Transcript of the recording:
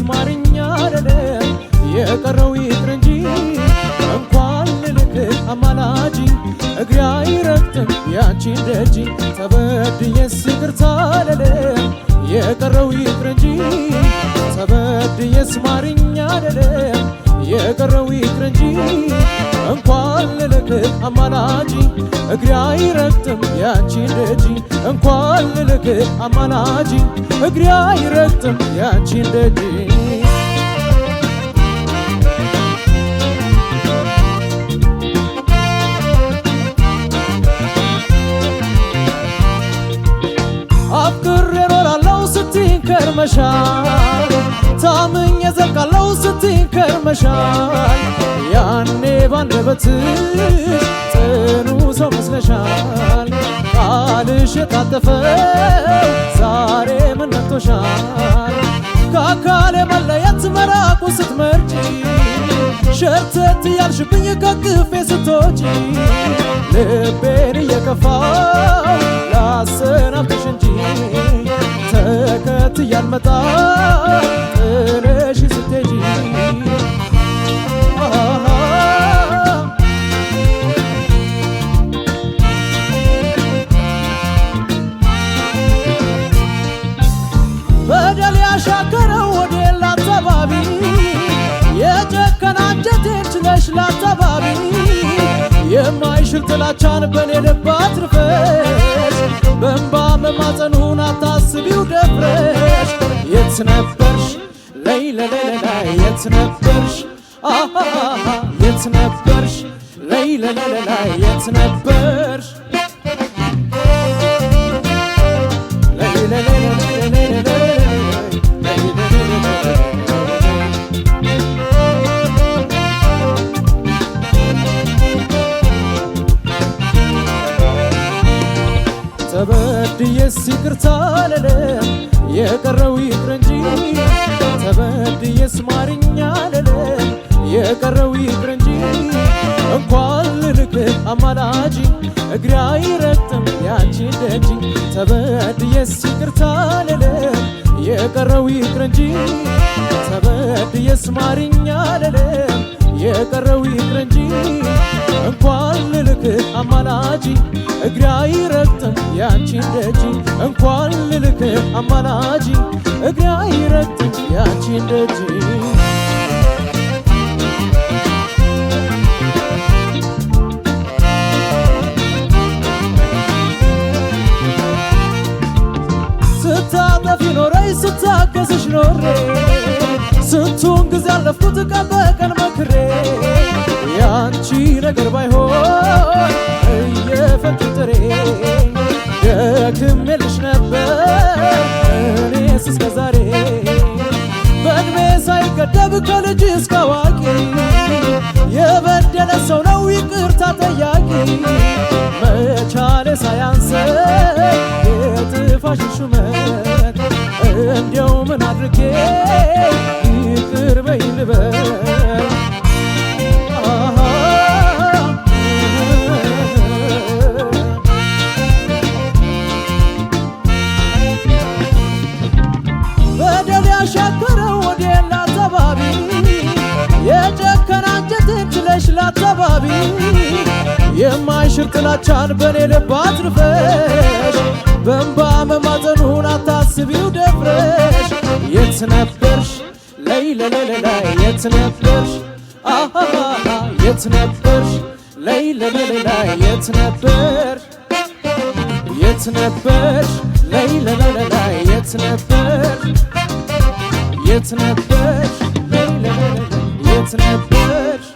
ይስማርኛ አይደለም የቀረው ይቅር እንጂ እንኳን ልልክ አማላጅ እግሬ አይረግጥም ያንቺን ደጅ ተበድዬስ ይቅርታ አይደለም የቀረው ይቅር እንጂ ተበድዬስ ማርኛ አይደለም የቀረው ይቅር እንጂ እንኳን ልልክ አማላጅ እግሬ አይረግጥም ያንቺን ደጅ እንኳን ልልክ አማላጅ እግሬ አይረግጥም ያንቺን ደጅ አፍቅሬ እኖራለሁ ስትይኝ ከርመሻል ታምኜ እዘልቃለሁ ስትይኝ ከርመሻል ያኔ ባንደበትሽ ጽኑ ሰው መስለሻል ቃልሽ የታጠፈው ዛሬ ምን ነክቶሻል ከአካሌ መለየት መራቁ ስትመርጪ ሸርተት ያልሽብኝ ከቅፌ ስትወጪ ልቤን እየከፋው ላሰናብትሽ እንጂ ተከትዬ አልመጣም ጥለሽ ስትሄጂ በደል ያሻከረው ወዴን ላተባቢ የጨከና አንጀቴን ችለሽ ላተባቢ የማይሽር ጥላቻን በኔ ልብ አትርፈሽ በእንባ መማፀኑን አታስቢው ደፍረሽ የት ነበርሽ ለይለለላይ የት ነበርሽ የት ነበርሽ ለይለለላይ የት ነበርሽ ተበድዬስ ይቅርታ አልልም የቀረው ይቅር እንጂ ተበድዬስ ማርኛ አልልም የቀረው ይቅር እንጂ እንኳን ልልክ አማላጅ እግሬ አይረግጥም ያንቺን ደጅ ተበድዬስ ይቅርታ አልልም የቀረው ይቅር እንጂ ተበድዬስ ማርኛ አልልም የቀረው ይቅር እንጂ እንኳን ልልክ አማላጅ እግሬ አይረግጥም ያንቺን ደጅ እንኳን ልልክ አማላጅ እግሬ አይረግጥም ያንቺን ደጅ ስታጠፊ ኖረሽ ስታገዝሽ ኖሬ ስንቱን ጊዜ አለፍኩት ቀን በቀን መክሬ ያንቺ ነገር ባይሆን እየፈጥሬ ደክሜልሽ ነበር እኔስ እስከ ዛሬ በእድሜ ሳይገደብ ከልጅ እስከ አዋቂ የበደለ ሰው ነው ይቅርታ ጠያቂ መቻሌ ሳያንሰኝ የጥፋሽ ሹመት እንዲያው ምን አድርጌ ይቅር በይ ልበል በደል ያሻከረው ወዴን ላተባቢ የጨከና አንጀቴን ችለሽ ላተባቢ የማይሽር ጥላቻን በኔ ልብ አትርፈሽ በእንባ መማፀኑን አታስቢው ደፍረሽ የት ነበርሽ ለይለለላይ የት ነበርሽ የት ነበርሽ ለይለለላይ የት ነበርሽ የት ነበርሽ ለይለለላይ የት ነበርሽ የት ነበርሽ ለይለለላይ የት ነበርሽ